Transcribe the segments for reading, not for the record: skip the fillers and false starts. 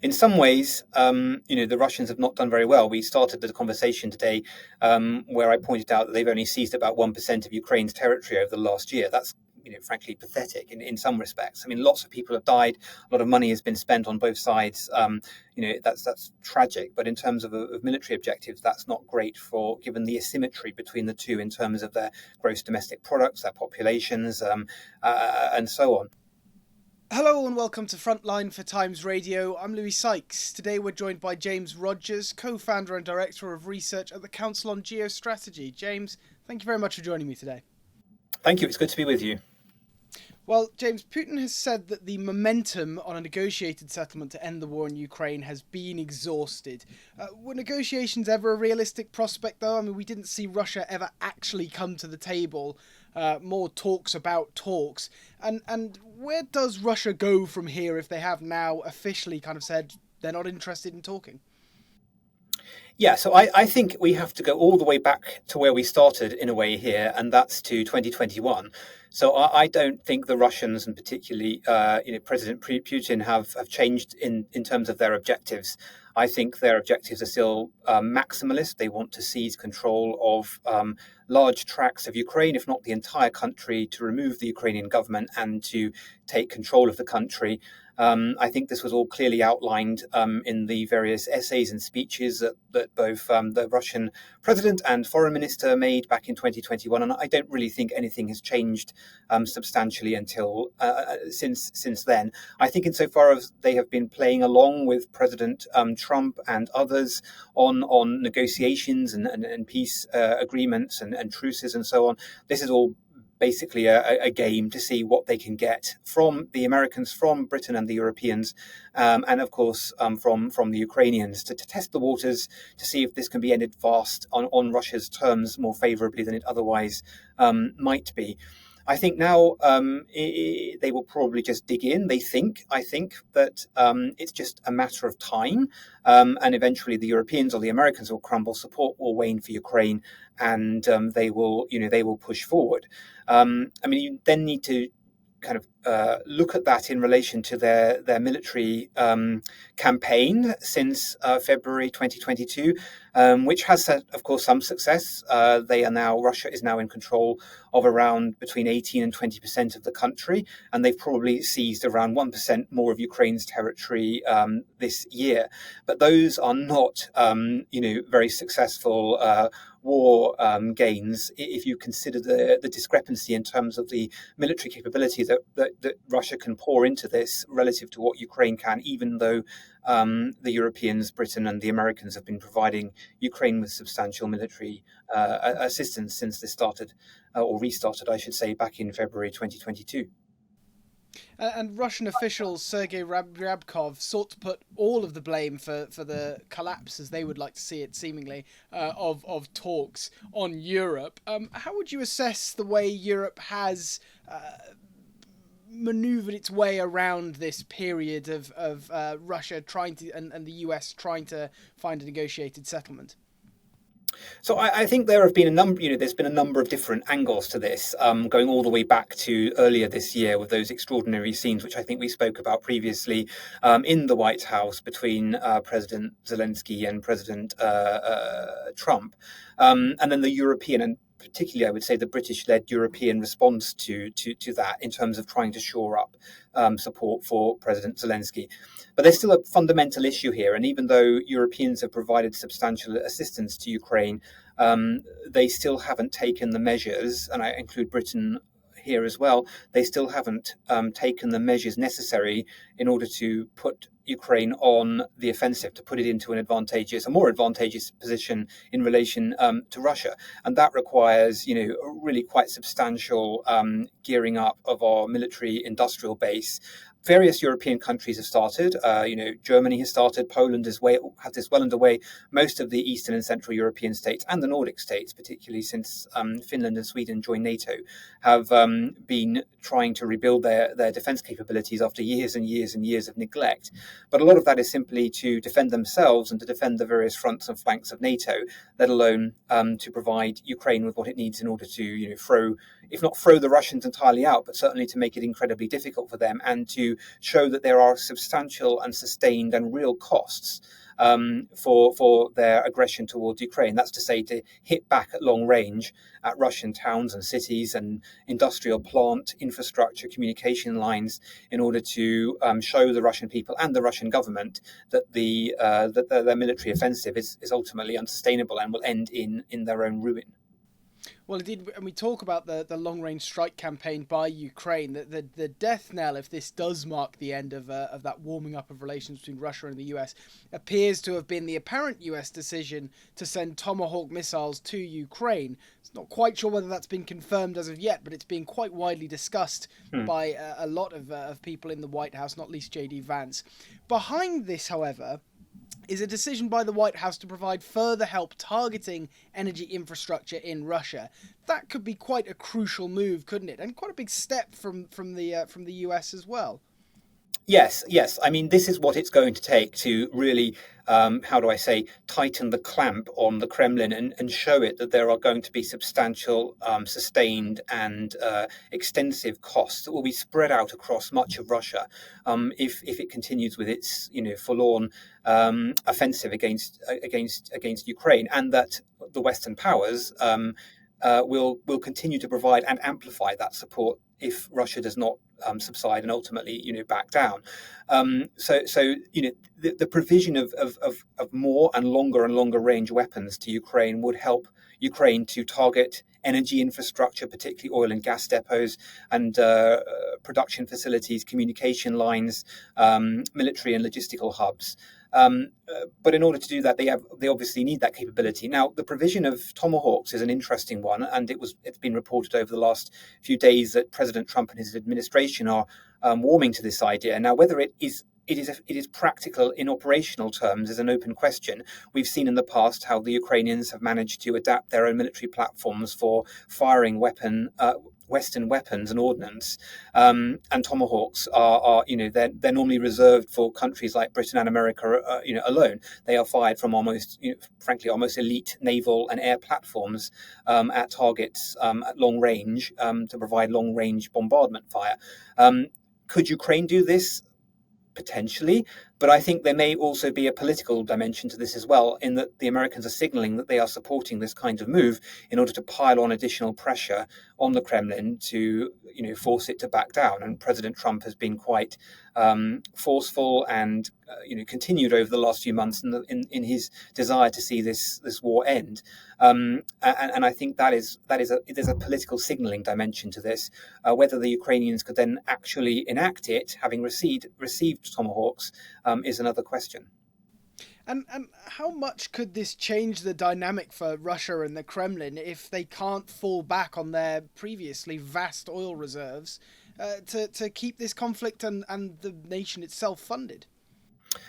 in some ways, the Russians have not done very well. We started the conversation today where I pointed out that they've only seized about 1% of Ukraine's territory over the last year. That's frankly pathetic in some respects. I mean, lots of people have died. A lot of money has been spent on both sides. That's tragic. But in terms of military objectives, that's not great given the asymmetry between the two in terms of their gross domestic products, their populations, and so on. Hello and welcome to Frontline for Times Radio. I'm Louis Sykes. Today we're joined by James Rogers, co-founder and director of research at the Council on Geostrategy. James, thank you very much for joining me today. Thank you. It's good to be with you. Well, James, Putin has said that the momentum on a negotiated settlement to end the war in Ukraine has been exhausted. Were negotiations ever a realistic prospect, though? I mean, we didn't see Russia ever actually come to the table. More talks about talks. And where does Russia go from here if they have now officially kind of said they're not interested in talking? Yeah, so I think we have to go all the way back to where we started in a way here, and that's to 2021. So I don't think the Russians, and particularly President Putin, have changed in terms of their objectives. I think their objectives are still maximalist. They want to seize control of large tracts of Ukraine, if not the entire country, to remove the Ukrainian government and to take control of the country. I think this was all clearly outlined in the various essays and speeches that both the Russian president and foreign minister made back in 2021. And I don't really think anything has changed substantially until since then. I think insofar as they have been playing along with President Trump and others on negotiations and peace agreements and truces and so on, this is all basically a game to see what they can get from the Americans, from Britain and the Europeans, and of course from the Ukrainians to test the waters, to see if this can be ended fast on Russia's terms more favorably than it otherwise might be. I think now they will probably just dig in. I think that it's just a matter of time, and eventually the Europeans or the Americans will crumble. Support will wane for Ukraine, and they will push forward. You then need to kind of look at that in relation to their military campaign since February 2022, which has had, of course, some success. Russia is now in control of around between 18 and 20% of the country, and they've probably seized around 1% more of Ukraine's territory this year. But those are not, very successful war gains if you consider the discrepancy in terms of the military capability that Russia can pour into this relative to what Ukraine can, even though the Europeans, Britain and the Americans have been providing Ukraine with substantial military assistance since this started, or restarted, I should say, back in February 2022. And Russian officials, Sergei Ryabkov, sought to put all of the blame for the collapse, as they would like to see it, seemingly, of talks on Europe. How would you assess the way Europe has manoeuvred its way around this period of Russia trying to and the US trying to find a negotiated settlement? So I think there have been there's been a number of different angles to this, going all the way back to earlier this year with those extraordinary scenes, which I think we spoke about previously, in the White House between President Zelensky and President Trump, and then the European and particularly, I would say, the British-led European response to that in terms of trying to shore up support for President Zelensky. But there's still a fundamental issue here. And even though Europeans have provided substantial assistance to Ukraine, they still haven't taken the measures, and I include Britain here as well, they still haven't taken the measures necessary in order to put Ukraine on the offensive, to put it into a more advantageous position in relation to Russia. And that requires, really quite substantial gearing up of our military industrial base. Various European countries have started. Germany has started. Poland has this well underway. Most of the Eastern and Central European states and the Nordic states, particularly since Finland and Sweden joined NATO, have been trying to rebuild their defence capabilities after years and years and years of neglect. But a lot of that is simply to defend themselves and to defend the various fronts and flanks of NATO, let alone to provide Ukraine with what it needs in order to, if not throw the Russians entirely out, but certainly to make it incredibly difficult for them and to to show that there are substantial and sustained and real costs for their aggression towards Ukraine. That's to say, to hit back at long range at Russian towns and cities and industrial plant, infrastructure, communication lines, in order to show the Russian people and the Russian government that that their military offensive is ultimately unsustainable and will end in their own ruin. Well, indeed, and we talk about the long-range strike campaign by Ukraine. The death knell, if this does mark the end of that warming up of relations between Russia and the US, appears to have been the apparent US decision to send Tomahawk missiles to Ukraine. It's not quite sure whether that's been confirmed as of yet, but it's been quite widely discussed by a lot of people in the White House, not least J.D. Vance. Behind this, however, is a decision by the White House to provide further help targeting energy infrastructure in Russia. That could be quite a crucial move, couldn't it? And quite a big step from the US as well. Yes. I mean, this is what it's going to take to really, tighten the clamp on the Kremlin and show it that there are going to be substantial, sustained and extensive costs that will be spread out across much of Russia if it continues with its forlorn offensive against Ukraine, and that the Western powers will continue to provide and amplify that support if Russia does not subside and ultimately, back down. The provision of more and longer range weapons to Ukraine would help Ukraine to target energy infrastructure, particularly oil and gas depots and production facilities, communication lines, military and logistical hubs. But in order to do that, they obviously need that capability. Now, the provision of Tomahawks is an interesting one, and it's been reported over the last few days that President Trump and his administration are warming to this idea. Now, whether it is practical in operational terms is an open question. We've seen in the past how the Ukrainians have managed to adapt their own military platforms for firing Western weapons and ordnance, and Tomahawks are they're normally reserved for countries like Britain and America, alone. They are fired from almost elite naval and air platforms at targets at long range to provide long range bombardment fire. Could Ukraine do this? Potentially, but I think there may also be a political dimension to this as well, in that the Americans are signaling that they are supporting this kind of move in order to pile on additional pressure on the Kremlin to, force it to back down. And President Trump has been quite forceful and, continued over the last few months in his desire to see this war end. And I think there's a political signaling dimension to this. Whether the Ukrainians could then actually enact it, having received Tomahawks, is another question. And how much could this change the dynamic for Russia and the Kremlin if they can't fall back on their previously vast oil reserves to keep this conflict and the nation itself funded?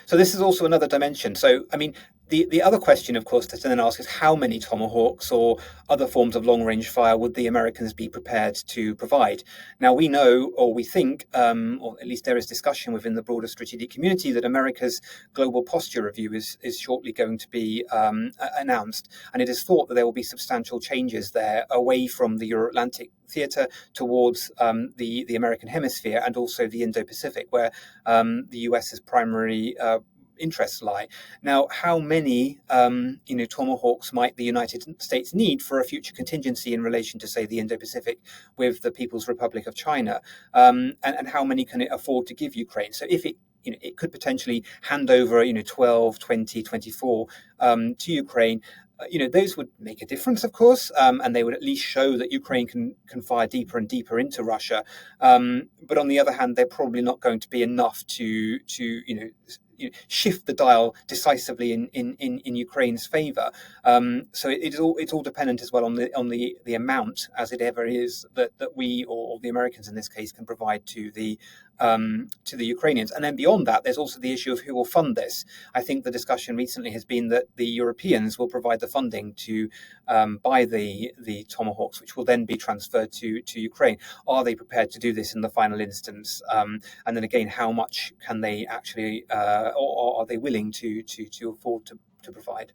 So this is also another dimension. So, I mean, the other question, of course, to then ask is how many Tomahawks or other forms of long-range fire would the Americans be prepared to provide? Now, we know, or we think, or at least there is discussion within the broader strategic community, that America's global posture review is shortly going to be announced. And it is thought that there will be substantial changes there away from the Euro-Atlantic theatre towards the American hemisphere and also the Indo-Pacific, where the US's primary interests lie. Now, how many Tomahawks might the United States need for a future contingency in relation to, say, the Indo-Pacific with the People's Republic of China, and how many can it afford to give Ukraine? So if it could potentially hand over 12, 20, 24 to Ukraine. Those would make a difference, of course, and they would at least show that Ukraine can fire deeper and deeper into Russia. But on the other hand, they're probably not going to be enough to shift the dial decisively in Ukraine's favour. So it's all dependent as well on the amount, as it ever is, that we or the Americans in this case can provide to the Ukrainians. And then beyond that, there's also the issue of who will fund this. I think the discussion recently has been that the Europeans will provide the funding to buy the Tomahawks, which will then be transferred to Ukraine. Are they prepared to do this in the final instance? And then again, how much can they actually, or are they willing to afford to provide?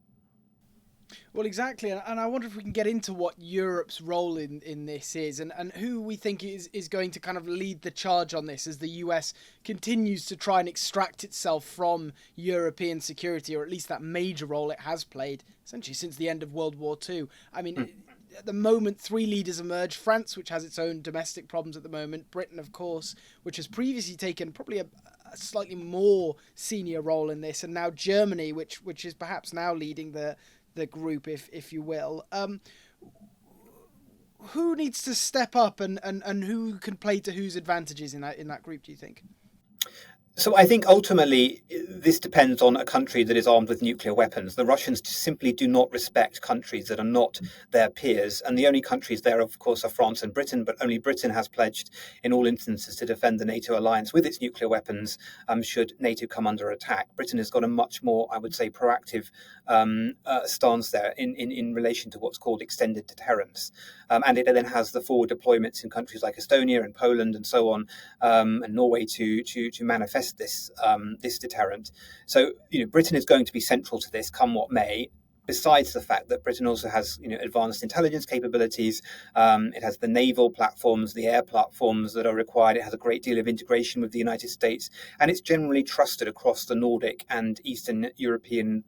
Well, exactly, and I wonder if we can get into what Europe's role in this is, and who we think is going to kind of lead the charge on this as the US continues to try and extract itself from European security, or at least that major role it has played essentially since the end of World War II. I mean, at the moment, three leaders emerge: France, which has its own domestic problems at the moment; Britain, of course, which has previously taken probably a slightly more senior role in this, and now Germany, which is perhaps now leading the group, if you will. Who needs to step up, and who can play to whose advantages in that group, do you think? So I think ultimately this depends on a country that is armed with nuclear weapons. The Russians simply do not respect countries that are not their peers. And the only countries there, of course, are France and Britain, but only Britain has pledged in all instances to defend the NATO alliance with its nuclear weapons should NATO come under attack. Britain has got a much more, I would say, proactive stance there in relation to what's called extended deterrence. And it then has the forward deployments in countries like Estonia and Poland and so on, and Norway to manifest this deterrent. So Britain is going to be central to this, come what may. Besides the fact that Britain also has advanced intelligence capabilities, it has the naval platforms, the air platforms that are required. It has a great deal of integration with the United States, and it's generally trusted across the Nordic and Eastern European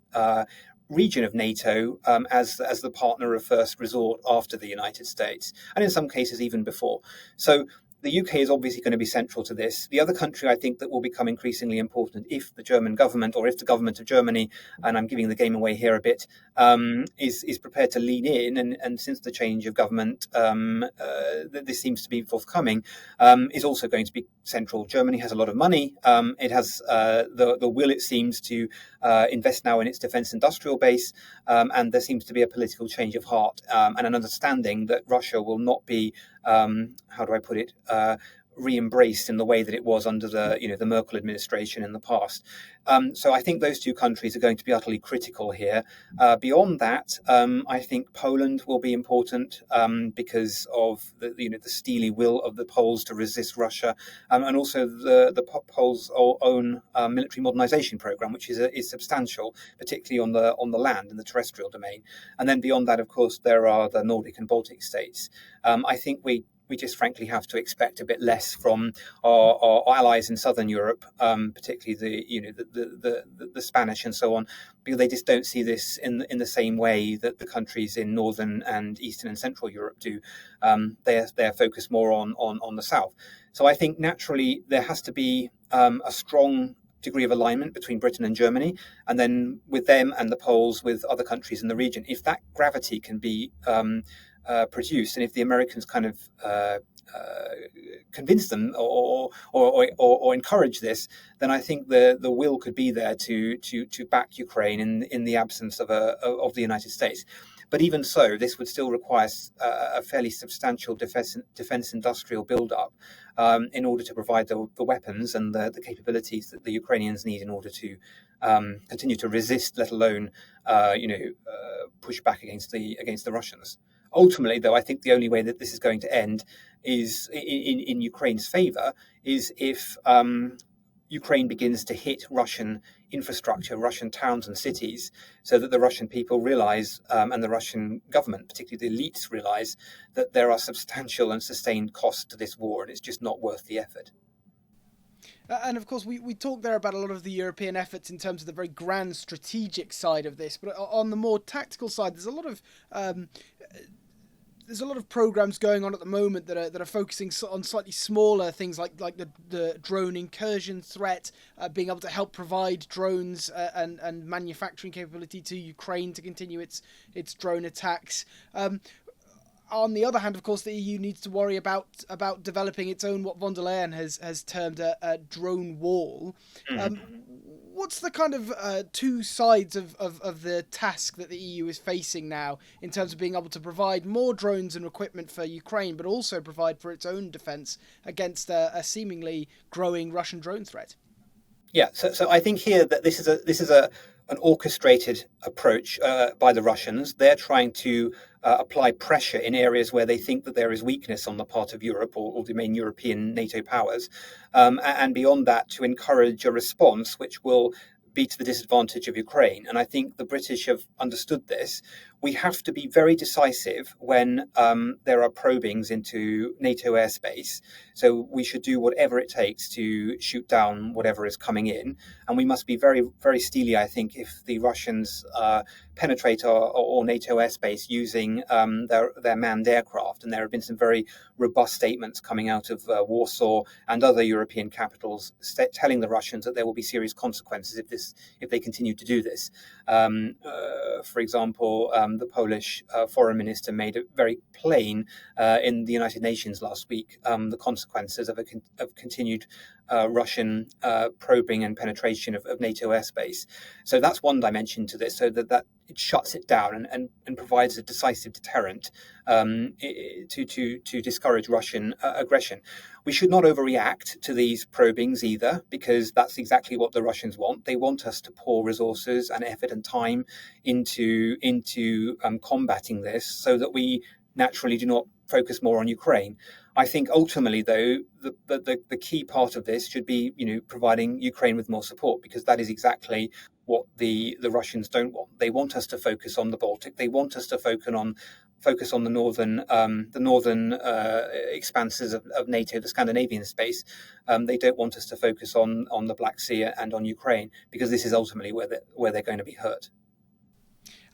region of NATO as the partner of first resort after the United States, and in some cases even before. So the UK is obviously going to be central to this. The other country I think that will become increasingly important if the German government, or if the government of Germany, and I'm giving the game away here a bit, is prepared to lean in, and since the change of government, this seems to be forthcoming, is also going to be central. Germany has a lot of money. It has the will, it seems, to invest now in its defence industrial base, and there seems to be a political change of heart and an understanding that Russia will not be how do I put it, re-embraced in the way that it was under the Merkel administration in the past. So I think those two countries are going to be utterly critical here. Beyond that, I think Poland will be important because of the steely will of the Poles to resist Russia, and also the Poles' own military modernization program, which is substantial, particularly on the land in the terrestrial domain. And then beyond that, of course, there are the Nordic and Baltic states. I think we just frankly have to expect a bit less from our allies in Southern Europe, particularly the Spanish and so on, because they just don't see this in the same way that the countries in Northern and Eastern and Central Europe do. They're focused more on the South. So I think naturally there has to be a strong degree of alignment between Britain and Germany, and then with them and the Poles with other countries in the region. If that gravity can be produced, and if the Americans kind of convince them or encourage this, then I think the will could be there to back Ukraine in the absence of the United States. But even so, this would still require a fairly substantial defense industrial build-up in order to provide the weapons and the capabilities that the Ukrainians need in order to continue to resist, let alone push back against the Russians. Ultimately, though, I think the only way that this is going to end is in Ukraine's favor is if Ukraine begins to hit Russian infrastructure, Russian towns and cities, so that the Russian people realize, and the Russian government, particularly the elites, realize that there are substantial and sustained costs to this war, and it's just not worth the effort. And of course, we talked there about a lot of the European efforts in terms of the very grand strategic side of this, but on the more tactical side, there's a lot of programs going on at the moment that are focusing on slightly smaller things like the drone incursion threat, being able to help provide drones and manufacturing capability to Ukraine to continue its drone attacks. On the other hand, of course, the EU needs to worry about developing its own, what von der Leyen has termed a drone wall. What's the kind of two sides of the task that the EU is facing now in terms of being able to provide more drones and equipment for Ukraine, but also provide for its own defence against a seemingly growing Russian drone threat? Yeah, so I think here that this is an orchestrated approach by the Russians. They're trying to apply pressure in areas where they think that there is weakness on the part of Europe or the main European NATO powers, and beyond that, to encourage a response which will be to the disadvantage of Ukraine. And I think the British have understood this. We have to be very decisive when there are probings into NATO airspace. So we should do whatever it takes to shoot down whatever is coming in. And we must be very, very steely, I think, if the Russians penetrate our NATO airspace using their manned aircraft. And there have been some very robust statements coming out of Warsaw and other European capitals telling the Russians that there will be serious consequences if they continue to do this. For example, the Polish foreign minister made it very plain in the United Nations last week the consequences of continued Russian probing and penetration of NATO airspace. So that's one dimension to this, so that it shuts it down and provides a decisive deterrent to discourage Russian aggression. We should not overreact to these probings either, because that's exactly what the Russians want. They want us to pour resources and effort and time into combating this, so that we naturally do not focus more on Ukraine. I think ultimately, though, the key part of this should be, providing Ukraine with more support, because that is exactly what the Russians don't want. They want us to focus on the Baltic. They want us to focus on the northern expanses of NATO, the Scandinavian space. They don't want us to focus on the Black Sea and on Ukraine, because this is ultimately where they're going to be hurt.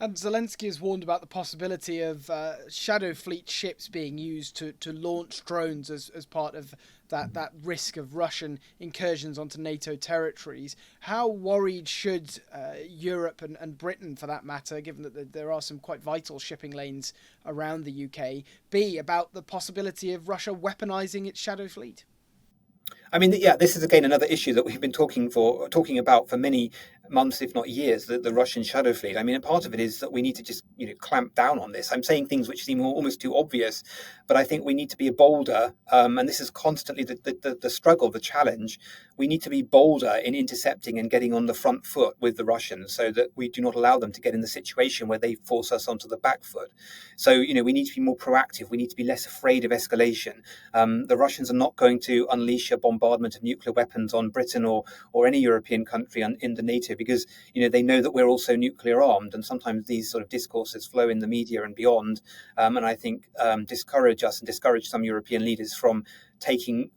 And Zelensky has warned about the possibility of Shadow Fleet ships being used to launch drones as part of that risk of Russian incursions onto NATO territories. How worried should Europe and Britain, for that matter, given that there are some quite vital shipping lanes around the UK, be about the possibility of Russia weaponizing its Shadow Fleet? I mean, yeah, this is again another issue that we've been talking about for many months, if not years, the Russian shadow fleet. I mean, and part of it is that we need to just clamp down on this. I'm saying things which seem almost too obvious, but I think we need to be bolder. And this is constantly the struggle, the challenge. We need to be bolder in intercepting and getting on the front foot with the Russians, so that we do not allow them to get in the situation where they force us onto the back foot. So we need to be more proactive. We need to be less afraid of escalation. The Russians are not going to unleash a bombardment of nuclear weapons on Britain or any European country in the NATO, because they know that we're also nuclear armed, and sometimes these sort of discourses flow in the media and beyond, and I think discourage us and discourage some European leaders from taking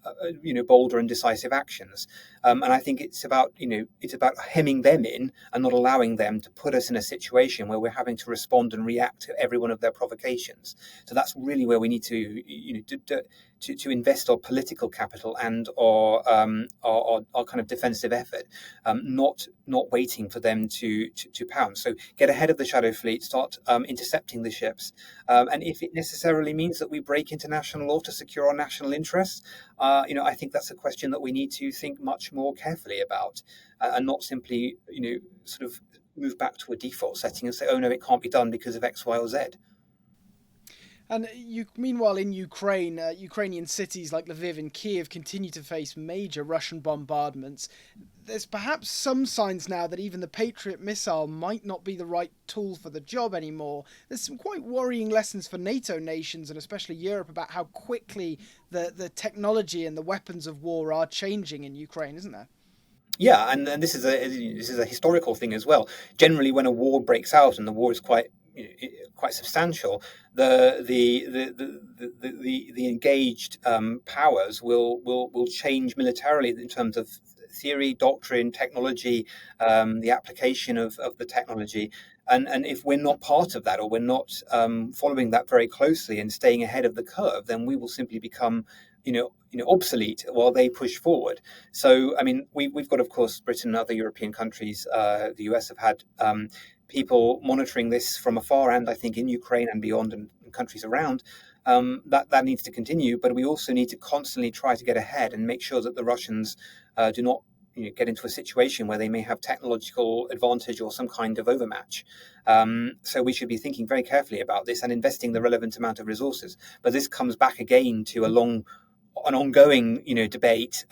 bolder and decisive actions, and I think it's about hemming them in and not allowing them to put us in a situation where we're having to respond and react to every one of their provocations. So that's really where we need to invest our political capital and our kind of defensive effort, not waiting for them to pounce. So get ahead of the shadow fleet, start intercepting the ships, and if it necessarily means that we break international law to secure our national interests, I think that's a question that we need to think much more carefully about, and not simply sort of move back to a default setting and say, oh no, it can't be done because of X, Y, or Z. And meanwhile, in Ukraine, Ukrainian cities like Lviv and Kiev continue to face major Russian bombardments. There's perhaps some signs now that even the Patriot missile might not be the right tool for the job anymore. There's some quite worrying lessons for NATO nations, and especially Europe, about how quickly the technology and the weapons of war are changing in Ukraine, isn't there? Yeah, and this is a historical thing as well. Generally, when a war breaks out, and the war is quite substantial, the engaged powers will change militarily in terms of theory, doctrine, technology, the application of the technology. And if we're not part of that, or we're not following that very closely and staying ahead of the curve, then we will simply become obsolete while they push forward. So, I mean, we've got, of course, Britain and other European countries. The US have had people monitoring this from afar, and I think in Ukraine and beyond, and countries around. That needs to continue, but we also need to constantly try to get ahead and make sure that the Russians do not get into a situation where they may have technological advantage or some kind of overmatch. So we should be thinking very carefully about this and investing the relevant amount of resources. But this comes back again to an ongoing debate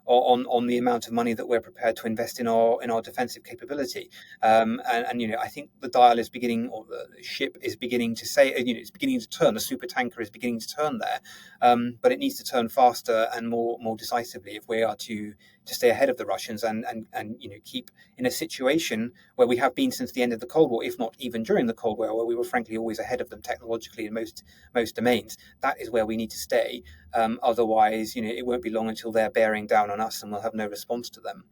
on the amount of money that we're prepared to invest in our defensive capability. And I think the dial is beginning, or the ship is beginning to say, it's beginning to turn. The super tanker is beginning to turn there, but it needs to turn faster and more decisively if we are to stay ahead of the Russians and keep in a situation where we have been since the end of the Cold War, if not even during the Cold War, where we were frankly always ahead of them technologically in most domains. That is where we need to stay. Otherwise, it won't be long until they're bearing down on us and we'll have no response to them.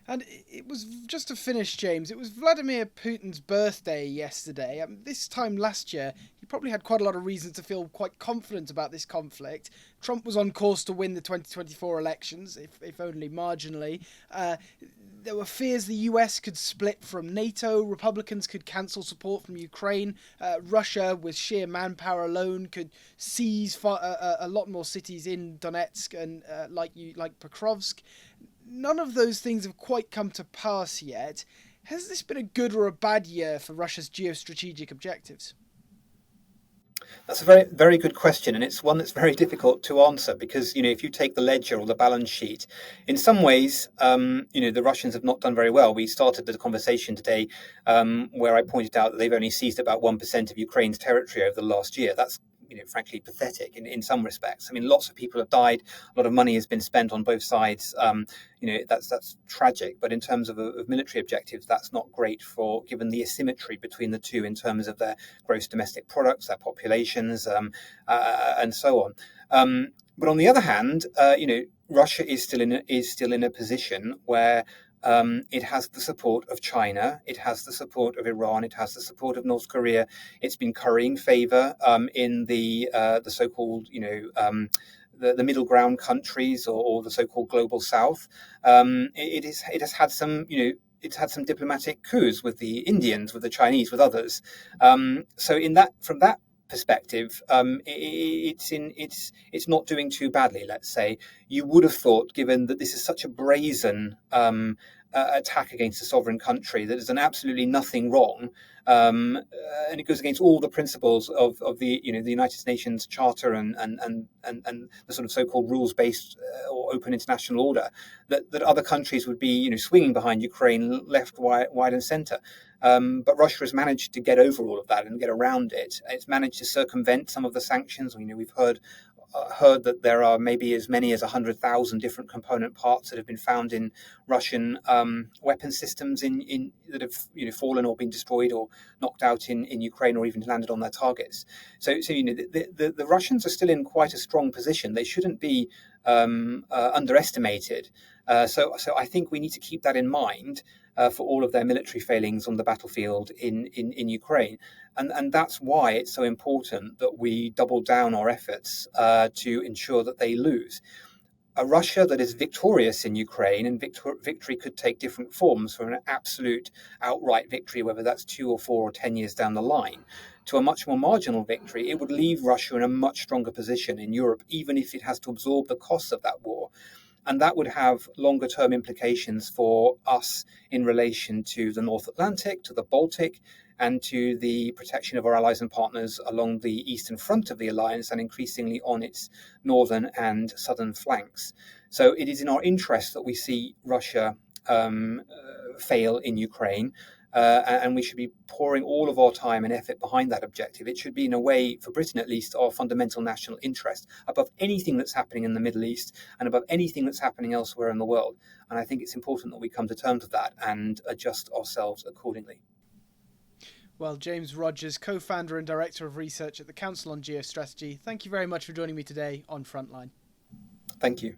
And it was, just to finish, James, it was Vladimir Putin's birthday yesterday. This time last year, he probably had quite a lot of reason to feel quite confident about this conflict. Trump was on course to win the 2024 elections, if only marginally. There were fears the US could split from NATO, Republicans could cancel support from Ukraine, Russia, with sheer manpower alone, could seize a lot more cities in Donetsk and like Pokrovsk. None of those things have quite come to pass yet. Has this been a good or a bad year for Russia's geostrategic objectives? That's a very, very good question, and it's one that's very difficult to answer because, if you take the ledger or the balance sheet, in some ways, the Russians have not done very well. We started the conversation today where I pointed out that they've only seized about 1% of Ukraine's territory over the last year. That's frankly pathetic in some respects. I mean, lots of people have died. A lot of money has been spent on both sides. That's tragic. But in terms of military objectives, that's not great given the asymmetry between the two in terms of their gross domestic products, their populations, and so on. But on the other hand, Russia is still in a position where it has the support of China, it has the support of Iran, it has the support of North Korea. It's been currying favor in the so-called, the middle ground countries or the so-called global South. It has had some, it's had some diplomatic coups with the Indians, with the Chinese, with others. So from that perspective, it's not doing too badly. Let's say you would have thought, given that this is such a brazen attack against a sovereign country, that there's done absolutely nothing wrong, and it goes against all the principles of the the United Nations Charter and the sort of so-called rules-based or open international order, that other countries would be swinging behind Ukraine left, wide and centre. But Russia has managed to get over all of that and get around it. It's managed to circumvent some of the sanctions. We've heard that there are maybe as many as 100,000 different component parts that have been found in Russian weapon systems that have fallen or been destroyed or knocked out in Ukraine or even landed on their targets. So the Russians are still in quite a strong position. They shouldn't be underestimated. So I think we need to keep that in mind for all of their military failings on the battlefield in Ukraine. And that's why it's so important that we double down our efforts to ensure that they lose. A Russia that is victorious in Ukraine, and victory could take different forms, from an absolute outright victory, whether that's 2 or 4 or 10 years down the line, to a much more marginal victory, it would leave Russia in a much stronger position in Europe, even if it has to absorb the costs of that war. And that would have longer term implications for us in relation to the North Atlantic, to the Baltic, and to the protection of our allies and partners along the eastern front of the alliance and increasingly on its northern and southern flanks. So it is in our interest that we see Russia fail in Ukraine. And we should be pouring all of our time and effort behind that objective. It should be, in a way, for Britain at least, our fundamental national interest above anything that's happening in the Middle East and above anything that's happening elsewhere in the world. And I think it's important that we come to terms with that and adjust ourselves accordingly. Well, James Rogers, co-founder and director of research at the Council on Geostrategy, thank you very much for joining me today on Frontline. Thank you.